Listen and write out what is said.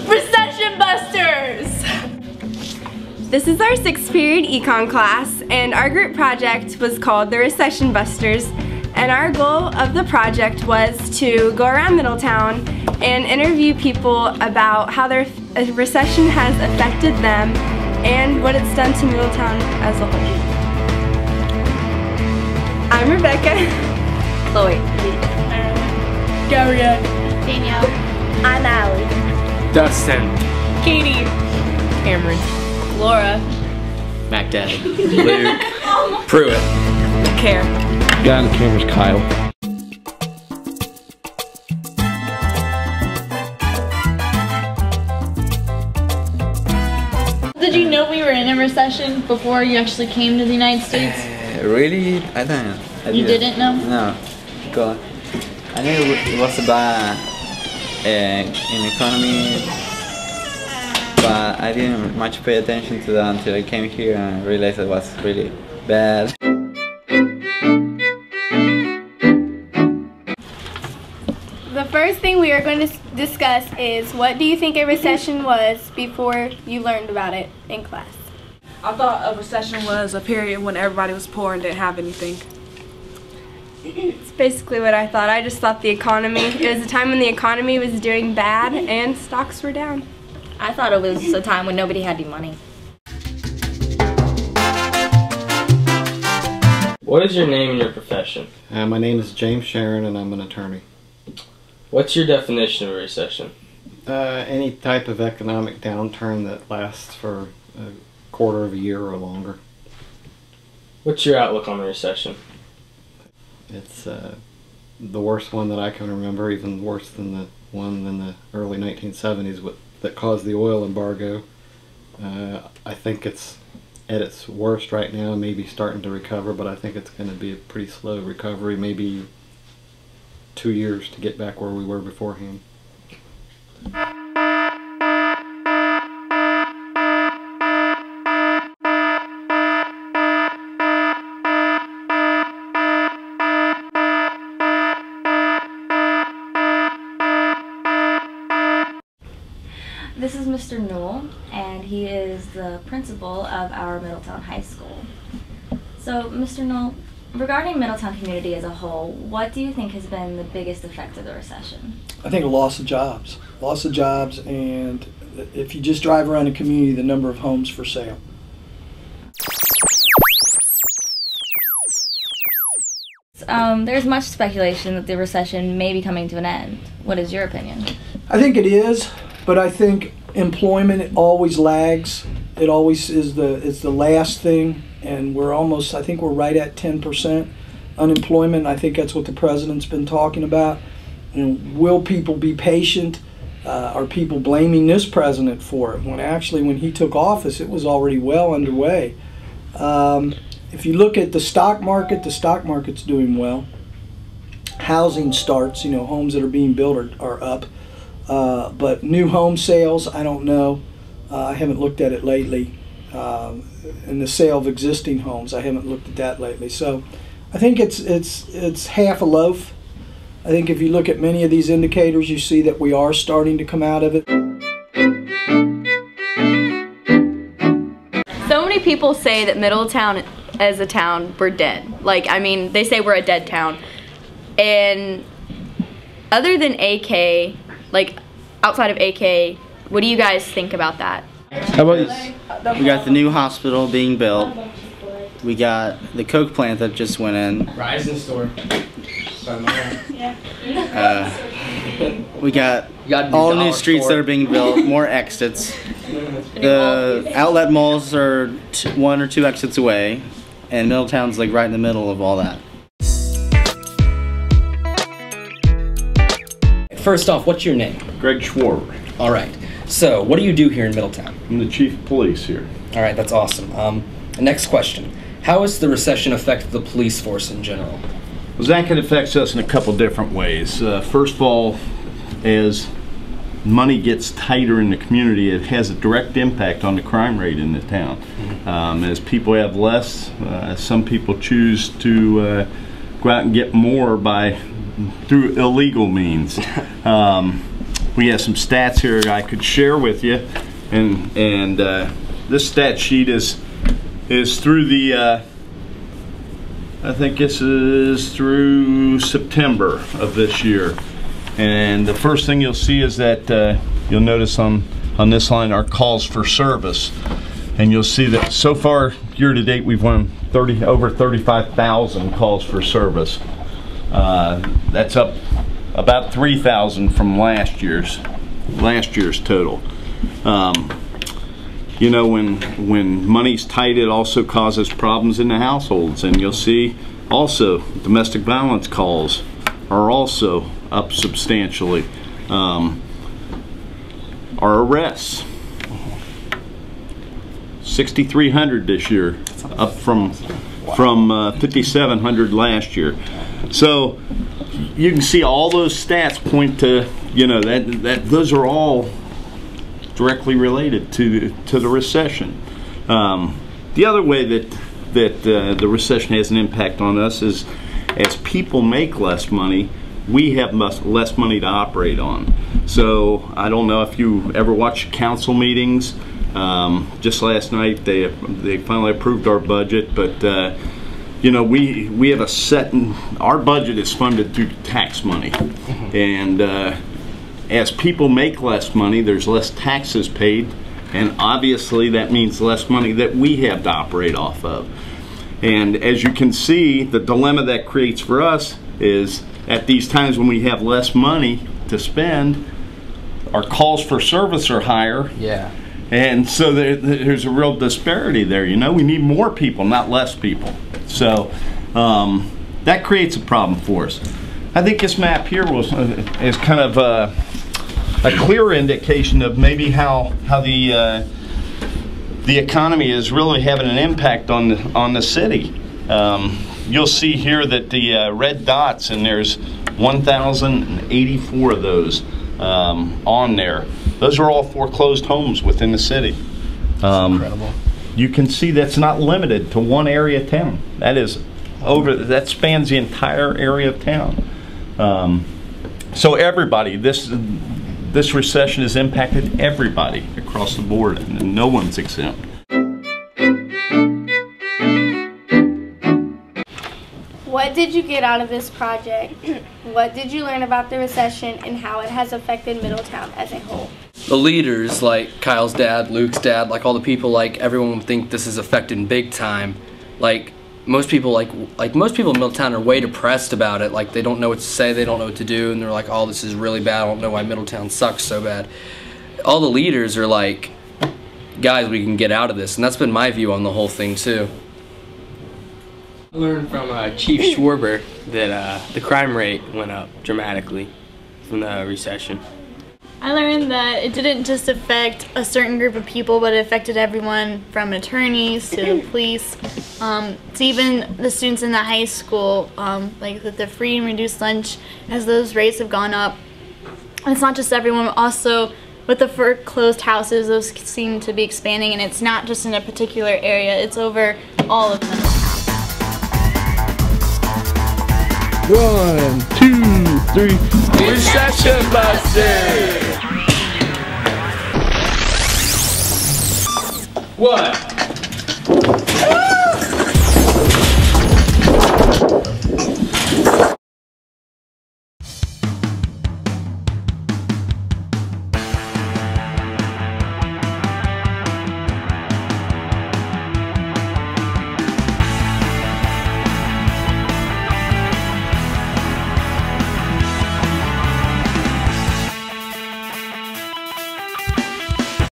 Recession Busters! This is our 6th period econ class, and our group project was called the Recession Busters, and our goal of the project was to go around Middletown and interview people about how their recession has affected them and what it's done to Middletown as a whole. I'm Rebecca. Chloe. Gabrielle. Danielle. I'm Allie. Dustin. Katie. Cameron. Laura. MacDad. Luke. Pruitt. Care. Guy on the camera's Kyle. Did you know we were in a recession before you actually came to the United States? Really? I don't know. You didn't know? No. God. I knew it was bad in economy, but I didn't much pay attention to that until I came here and I realized it was really bad. The first thing we are going to discuss is, what do you think a recession was before you learned about it in class? I thought a recession was a period when everybody was poor and didn't have anything. It's basically what I thought. I just thought the economy, it was a time when the economy was doing bad and stocks were down. I thought it was a time when nobody had any money. What is your name and your profession? My name is James Sharon and I'm an attorney. What's your definition of a recession? Any type of economic downturn that lasts for a quarter of a year or longer. What's your outlook on the recession? It's the worst one that I can remember, even worse than the one in the early 1970s that caused the oil embargo. I think it's at its worst right now, maybe starting to recover, but I think it's going to be a pretty slow recovery, maybe 2 years to get back where we were beforehand. This is Mr. Newell, and he is the principal of our Middletown High School. So, Mr. Newell, regarding Middletown community as a whole, what do you think has been the biggest effect of the recession? I think a loss of jobs. Loss of jobs, and if you just drive around the community, the number of homes for sale. There's much speculation that the recession may be coming to an end. What is your opinion? I think it is, but I think employment always lags. It always is it's the last thing, and we're almost, I think we're right at 10% unemployment. I think that's what the president's been talking about. You know, will people be patient? Are people blaming this president for it? When actually, when he took office, it was already well underway. If you look at the stock market's doing well. Housing starts, you know, homes that are being built are up. But new home sales, I don't know. I haven't looked at it lately. And the sale of existing homes, I haven't looked at that lately. So I think it's half a loaf. I think if you look at many of these indicators, you see that we are starting to come out of it. So many people say that Middletown as a town, we're dead. Like, I mean, they say we're a dead town. And other than AK, like outside of AK, what do you guys think about that? How about you? We got the new hospital being built. We got the Coke plant that just went in. Rising store. We got all new streets that are being built, more exits. The outlet malls are 1 or 2 exits away, and Middletown's like right in the middle of all that. First off, what's your name? Greg Schwarber. All right. So, what do you do here in Middletown? I'm the chief of police here. All right, that's awesome. Next question. How has the recession affected the police force in general? Well, Zach, it affects us in a couple different ways. First of all, as money gets tighter in the community, it has a direct impact on the crime rate in the town. As people have less, some people choose to go out and get more through illegal means. We have some stats here I could share with you, and this stat sheet is through the I think this is through September of this year. And the first thing you'll see is that you'll notice on this line our calls for service. And you'll see that so far, year to date, we've won over 35,000 calls for service. That's up about 3,000 from last year's total. You know, when money's tight, it also causes problems in the households, and you'll see also domestic violence calls are also up substantially. Our arrests, 6,300 this year, up from 5,700 last year. So you can see all those stats point to, you know, that those are all directly related to the recession. The other way that the recession has an impact on us is, as people make less money, we have less money to operate on. So I don't know if you ever watch council meetings. Just last night they finally approved our budget, but you know, we have a set, our budget is funded through tax money, and as people make less money, there's less taxes paid, and obviously that means less money that we have to operate off of. And as you can see, the dilemma that creates for us is, at these times when we have less money to spend, our calls for service are higher. Yeah. And so there's a real disparity there. You know, we need more people, not less people. So that creates a problem for us. I think this map here is kind of a clear indication of maybe how the economy is really having an impact on the city. You'll see here that the red dots, and there's 1,084 of those on there. Those are all foreclosed homes within the city. Incredible. You can see that's not limited to one area of town. That spans the entire area of town. So everybody, this recession has impacted everybody across the board, and no one's exempt. What did you get out of this project? What did you learn about the recession and how it has affected Middletown as a whole? The leaders, like Kyle's dad, Luke's dad, like all the people, like everyone would think this is affecting big time. Like most people, like most people in Middletown are way depressed about it. Like they don't know what to say, they don't know what to do, and they're like, "Oh, this is really bad. I don't know why Middletown sucks so bad." All the leaders are like, "Guys, we can get out of this," and that's been my view on the whole thing too. I learned from Chief Schwarber that the crime rate went up dramatically from the recession. I learned that it didn't just affect a certain group of people, but it affected everyone from attorneys to the police, to even the students in the high school, like with the free and reduced lunch, as those rates have gone up. And it's not just everyone, but also with the foreclosed houses, those seem to be expanding, and it's not just in a particular area, it's over all of them. 1, 2, 3. Recession Busters! What?